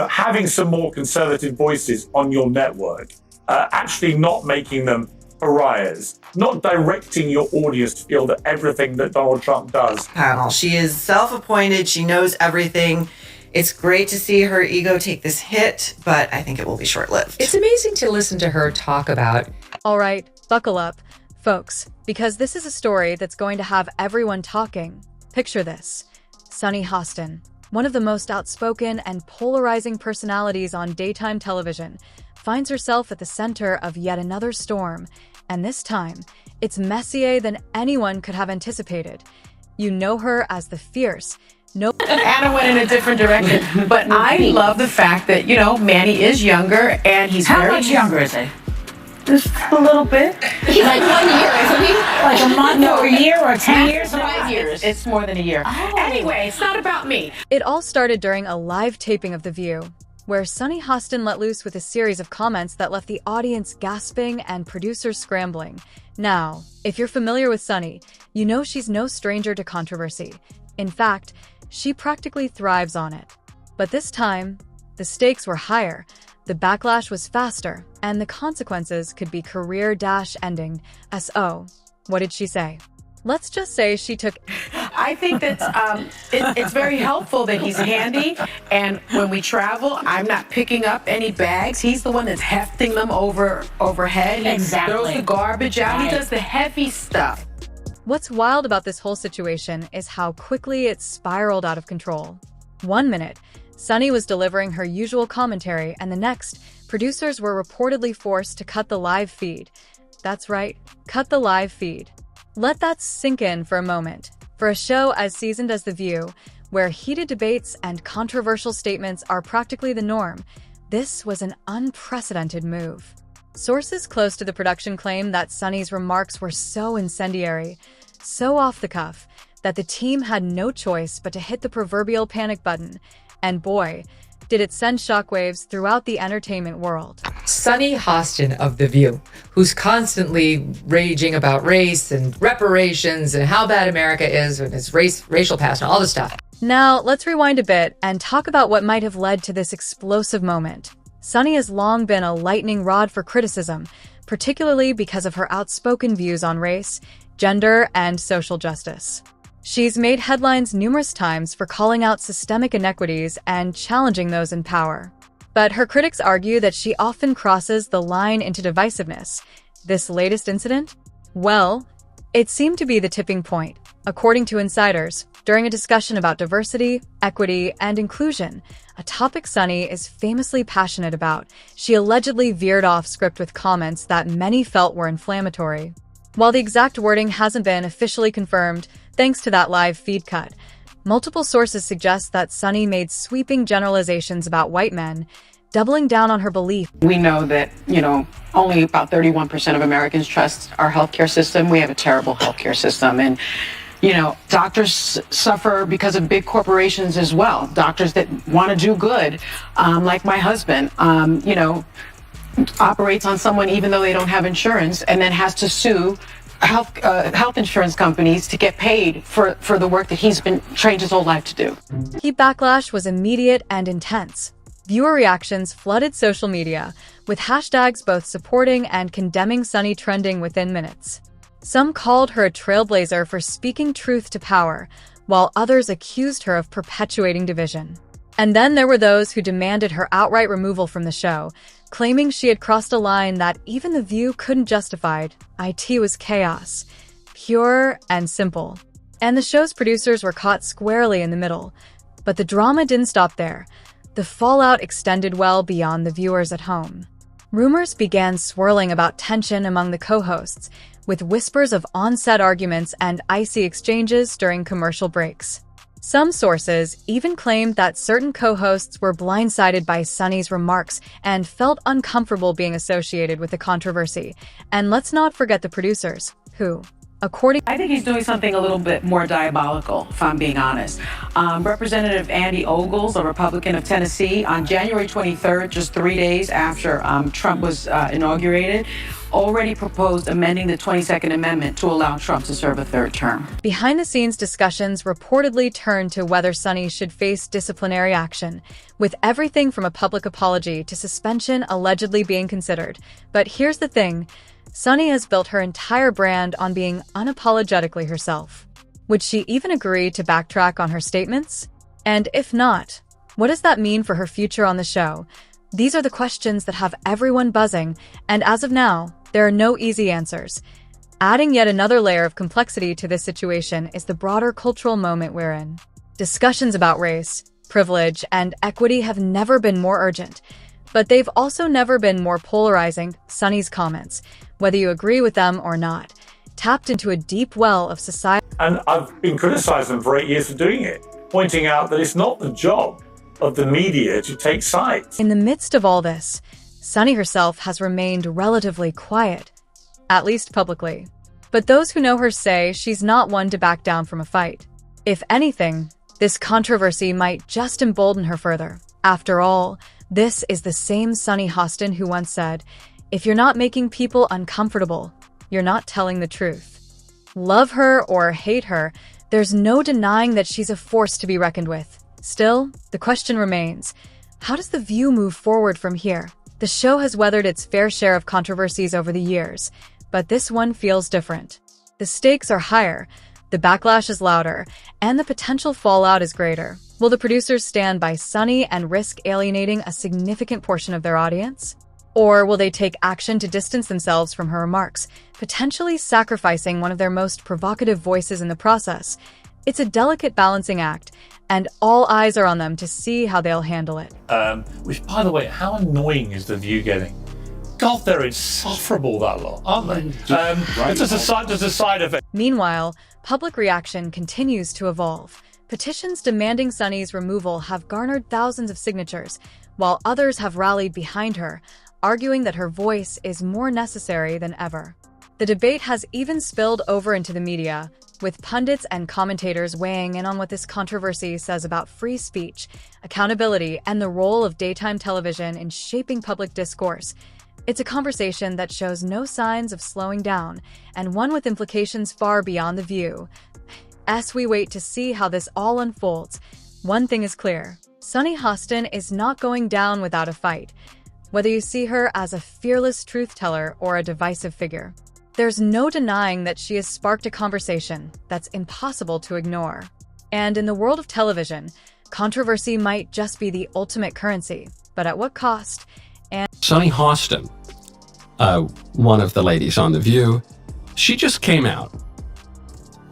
having some more conservative voices on your network, actually not making them pariahs, not directing your audience to feel that everything that Donald Trump does. Panel. She is self-appointed. She knows everything. It's great to see her ego take this hit, but I think it will be short-lived. It's amazing to listen to her talk about. All right, buckle up, folks, because this is a story that's going to have everyone talking. Picture this. Sunny Hostin, one of the most outspoken and polarizing personalities on daytime television, finds herself at the center of yet another storm, and this time, it's messier than anyone could have anticipated. You know her as the fierce, Anna went in a different direction, but I love the fact that, Manny is younger and he's How much younger is he? Just a little bit. He's like 1 year, isn't he? Like a month or a year or 10 years? 5 years. It's more than a year. Oh. Anyway, it's not about me. It all started during a live taping of The View, where Sunny Hostin let loose with a series of comments that left the audience gasping and producers scrambling. Now, if you're familiar with Sunny, you know she's no stranger to controversy. In fact, she practically thrives on it. But this time, the stakes were higher, the backlash was faster, and the consequences could be career-ending. So, what did she say? Let's just say she took... I think that it's very helpful that he's handy, and when we travel, I'm not picking up any bags. He's the one that's hefting them overhead. He throws the garbage out. He does the heavy stuff. What's wild about this whole situation is how quickly it spiraled out of control. 1 minute, Sunny was delivering her usual commentary, and the next, producers were reportedly forced to cut the live feed. That's right, cut the live feed. Let that sink in for a moment. For a show as seasoned as The View, where heated debates and controversial statements are practically the norm, this was an unprecedented move. Sources close to the production claim that Sunny's remarks were so incendiary, so off the cuff, that the team had no choice but to hit the proverbial panic button. And boy, did it send shockwaves throughout the entertainment world. Sunny Hostin of The View, who's constantly raging about race and reparations and how bad America is and its racial past and all this stuff. Now, let's rewind a bit and talk about what might have led to this explosive moment. Sunny has long been a lightning rod for criticism, particularly because of her outspoken views on race, gender, and social justice. She's made headlines numerous times for calling out systemic inequities and challenging those in power. But her critics argue that she often crosses the line into divisiveness. This latest incident? Well, it seemed to be the tipping point. According to insiders, during a discussion about diversity, equity, and inclusion, a topic Sunny is famously passionate about, she allegedly veered off script with comments that many felt were inflammatory. While the exact wording hasn't been officially confirmed, thanks to that live feed cut, multiple sources suggest that Sunny made sweeping generalizations about white men, doubling down on her belief. We know that, only about 31% of Americans trust our healthcare system. We have a terrible healthcare system. And, doctors suffer because of big corporations as well. Doctors that want to do good, like my husband, operates on someone even though they don't have insurance and then has to sue health insurance companies to get paid for the work that he's been trained his whole life to do. The backlash was immediate and intense. Viewer reactions flooded social media, with hashtags both supporting and condemning Sunny trending within minutes. Some called her a trailblazer for speaking truth to power, while others accused her of perpetuating division. And then there were those who demanded her outright removal from the show, claiming she had crossed a line that even The View couldn't justify. It was chaos, pure and simple. And the show's producers were caught squarely in the middle. But the drama didn't stop there. The fallout extended well beyond the viewers at home. Rumors began swirling about tension among the co-hosts, with whispers of on-set arguments and icy exchanges during commercial breaks. Some sources even claimed that certain co-hosts were blindsided by Sunny's remarks and felt uncomfortable being associated with the controversy. And let's not forget the producers, who, I think he's doing something a little bit more diabolical, if I'm being honest. Representative Andy Ogles, a Republican of Tennessee, on January 23rd, just 3 days after Trump was inaugurated, already proposed amending the 22nd Amendment to allow Trump to serve a third term. Behind-the-scenes discussions reportedly turned to whether Sunny should face disciplinary action, with everything from a public apology to suspension allegedly being considered. But here's the thing. Sunny has built her entire brand on being unapologetically herself. Would she even agree to backtrack on her statements? And if not, what does that mean for her future on the show? These are the questions that have everyone buzzing, and as of now, there are no easy answers. Adding yet another layer of complexity to this situation is the broader cultural moment we're in. Discussions about race, privilege, and equity have never been more urgent, but they've also never been more polarizing. Sunny's comments, whether you agree with them or not, tapped into a deep well of society. And I've been criticizing them for 8 years for doing it, pointing out that it's not the job of the media to take sides. In the midst of all this, Sunny herself has remained relatively quiet, at least publicly. But those who know her say she's not one to back down from a fight. If anything, this controversy might just embolden her further. After all, this is the same Sunny Hostin who once said, "If you're not making people uncomfortable, you're not telling the truth." Love her or hate her, there's no denying that she's a force to be reckoned with. Still, the question remains, how does The View move forward from here? The show has weathered its fair share of controversies over the years, but this one feels different. The stakes are higher, the backlash is louder, and the potential fallout is greater. Will the producers stand by Sunny and risk alienating a significant portion of their audience? Or will they take action to distance themselves from her remarks, potentially sacrificing one of their most provocative voices in the process? It's a delicate balancing act, and all eyes are on them to see how they'll handle it. Which, by the way, how annoying is The View getting? God, they're insufferable, that lot, aren't they? There's a side effect. Meanwhile, public reaction continues to evolve. Petitions demanding Sunny's removal have garnered thousands of signatures, while others have rallied behind her, arguing that her voice is more necessary than ever. The debate has even spilled over into the media, with pundits and commentators weighing in on what this controversy says about free speech, accountability, and the role of daytime television in shaping public discourse. It's a conversation that shows no signs of slowing down, and one with implications far beyond The View. As we wait to see how this all unfolds, one thing is clear. Sunny Hostin is not going down without a fight, whether you see her as a fearless truth-teller or a divisive figure. There's no denying that she has sparked a conversation that's impossible to ignore. And in the world of television, controversy might just be the ultimate currency, but at what cost? Sunny Hostin, one of the ladies on The View, she just came out.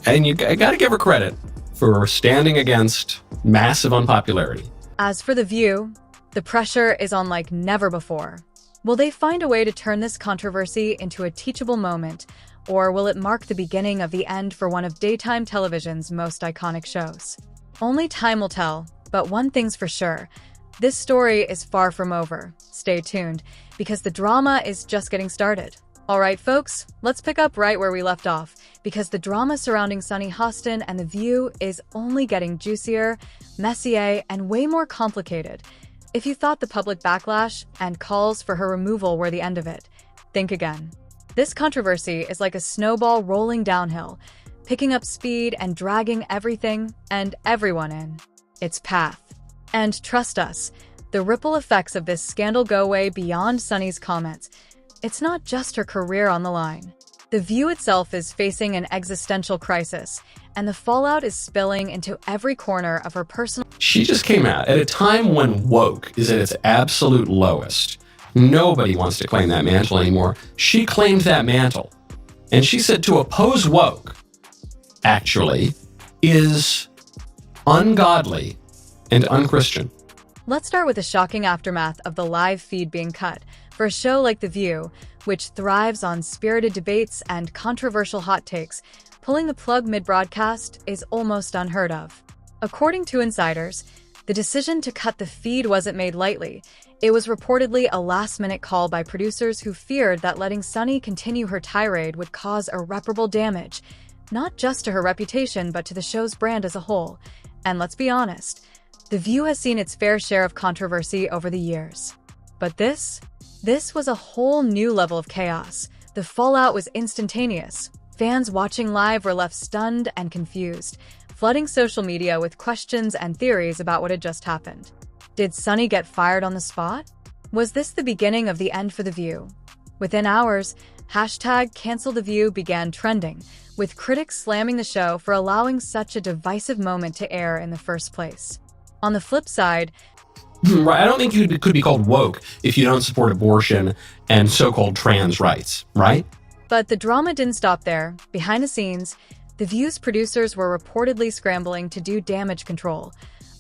And you got to give her credit for standing against massive unpopularity. As for The View, the pressure is on like never before. Will they find a way to turn this controversy into a teachable moment, or will it mark the beginning of the end for one of daytime television's most iconic shows? Only time will tell, but one thing's for sure. This story is far from over. Stay tuned, because the drama is just getting started. All right, folks, let's pick up right where we left off, because the drama surrounding Sunny Hostin and The View is only getting juicier, messier, and way more complicated. If you thought the public backlash and calls for her removal were the end of it, think again. This controversy is like a snowball rolling downhill, picking up speed and dragging everything and everyone in its path. And trust us, the ripple effects of this scandal go way beyond Sunny's comments. It's not just her career on the line. The View itself is facing an existential crisis, and the fallout is spilling into every corner of her personal... She just came out at a time when woke is at its absolute lowest. Nobody wants to claim that mantle anymore. She claimed that mantle. And she said to oppose woke, actually, is ungodly and unchristian. Let's start with the shocking aftermath of the live feed being cut. For a show like The View, which thrives on spirited debates and controversial hot takes, pulling the plug mid-broadcast is almost unheard of. According to insiders, the decision to cut the feed wasn't made lightly. It was reportedly a last-minute call by producers who feared that letting Sunny continue her tirade would cause irreparable damage. not just to her reputation, but to the show's brand as a whole. And let's be honest, The View has seen its fair share of controversy over the years. But this was a whole new level of chaos. The fallout was instantaneous. Fans watching live were left stunned and confused, flooding social media with questions and theories about what had just happened. Did Sunny get fired on the spot? Was this the beginning of the end for The View? Within hours, #CancelTheView began trending, with critics slamming the show for allowing such a divisive moment to air in the first place. On the flip side, Right, I don't think you could be called woke if you don't support abortion and so-called trans rights, right? but the drama didn't stop there. Behind the scenes, The View's producers were reportedly scrambling to do damage control.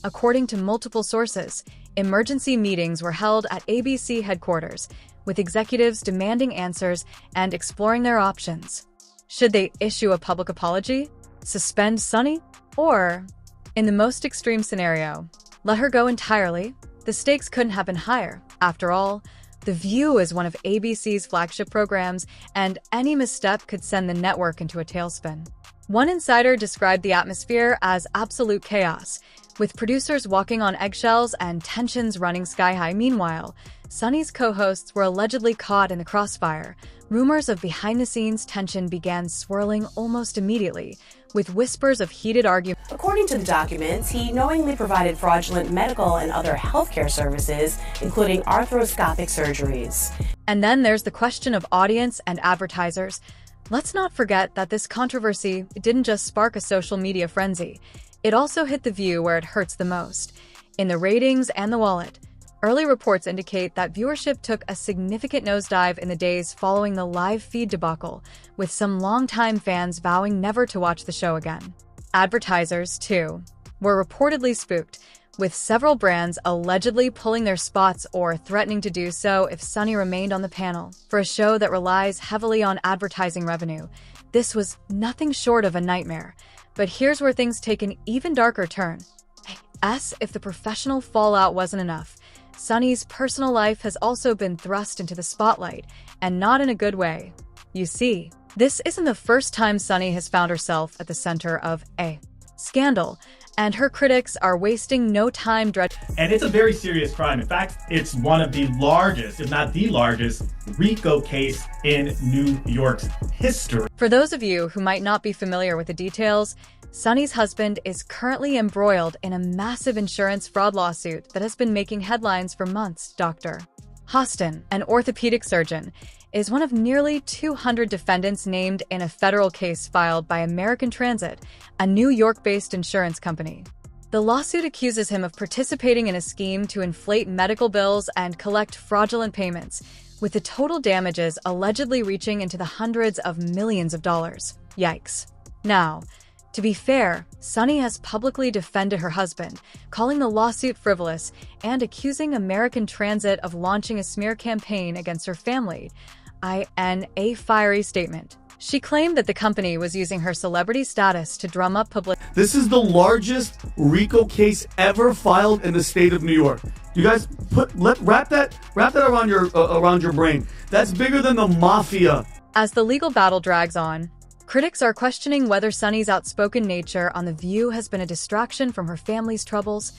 According to multiple sources, emergency meetings were held at ABC headquarters, with executives demanding answers and exploring their options. Should they issue a public apology, suspend Sunny, or, in the most extreme scenario, let her go entirely? The stakes couldn't have been higher. After all, The View is one of ABC's flagship programs, and any misstep could send the network into a tailspin. One insider described the atmosphere as absolute chaos, with producers walking on eggshells and tensions running sky high. Meanwhile, Sunny's co-hosts were allegedly caught in the crossfire. Rumors of behind-the-scenes tension began swirling almost immediately, with whispers of heated arguments. According to the documents, he knowingly provided fraudulent medical and other healthcare services, including arthroscopic surgeries. And then there's the question of audience and advertisers. Let's not forget that this controversy didn't just spark a social media frenzy. It also hit The View where it hurts the most, in the ratings and the wallet. Early reports indicate that viewership took a significant nosedive in the days following the live feed debacle, with some longtime fans vowing never to watch the show again. Advertisers, too, were reportedly spooked, with several brands allegedly pulling their spots or threatening to do so if Sunny remained on the panel. For a show that relies heavily on advertising revenue, this was nothing short of a nightmare. But here's where things take an even darker turn. As if the professional fallout wasn't enough, Sunny's personal life has also been thrust into the spotlight, and not in a good way. You see, this isn't the first time Sunny has found herself at the center of a scandal, and her critics are wasting no time dredging. And it's a very serious crime. In fact, it's one of the largest, if not the largest, RICO case in New York's history. For those of you who might not be familiar with the details, Sunny's husband is currently embroiled in a massive insurance fraud lawsuit that has been making headlines for months. Dr. Hostin, an orthopedic surgeon, is one of nearly 200 defendants named in a federal case filed by American Transit, a New York-based insurance company. The lawsuit accuses him of participating in a scheme to inflate medical bills and collect fraudulent payments, with the total damages allegedly reaching into the hundreds of millions of dollars. Yikes. Now, to be fair, Sunny has publicly defended her husband, calling the lawsuit frivolous and accusing American Transit of launching a smear campaign against her family. In a fiery statement, she claimed that the company was using her celebrity status to drum up publicity. This is the largest RICO case ever filed in the state of New York. You guys wrap that around your brain. That's bigger than the mafia. As the legal battle drags on, critics are questioning whether Sunny's outspoken nature on The View has been a distraction from her family's troubles,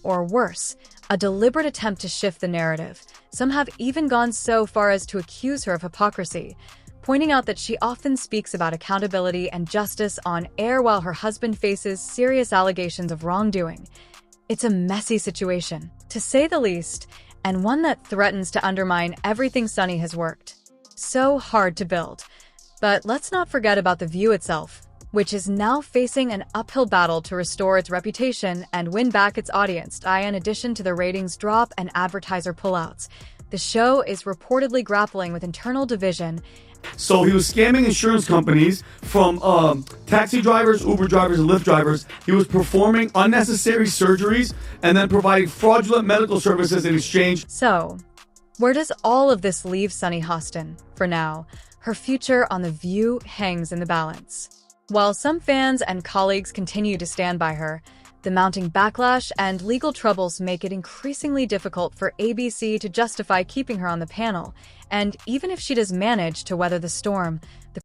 or worse, a deliberate attempt to shift the narrative. Some have even gone so far as to accuse her of hypocrisy, pointing out that she often speaks about accountability and justice on air while her husband faces serious allegations of wrongdoing. It's a messy situation, to say the least, and one that threatens to undermine everything Sunny has worked so hard to build. But let's not forget about The View itself, which is now facing an uphill battle to restore its reputation and win back its audience. In addition to the ratings drop and advertiser pullouts, the show is reportedly grappling with internal division. So he was scamming insurance companies from taxi drivers, Uber drivers, and Lyft drivers. He was performing unnecessary surgeries and then providing fraudulent medical services in exchange. So, where does all of this leave Sunny Hostin? For now, her future on The View hangs in the balance. While some fans and colleagues continue to stand by her, the mounting backlash and legal troubles make it increasingly difficult for ABC to justify keeping her on the panel. And even if she does manage to weather the storm, the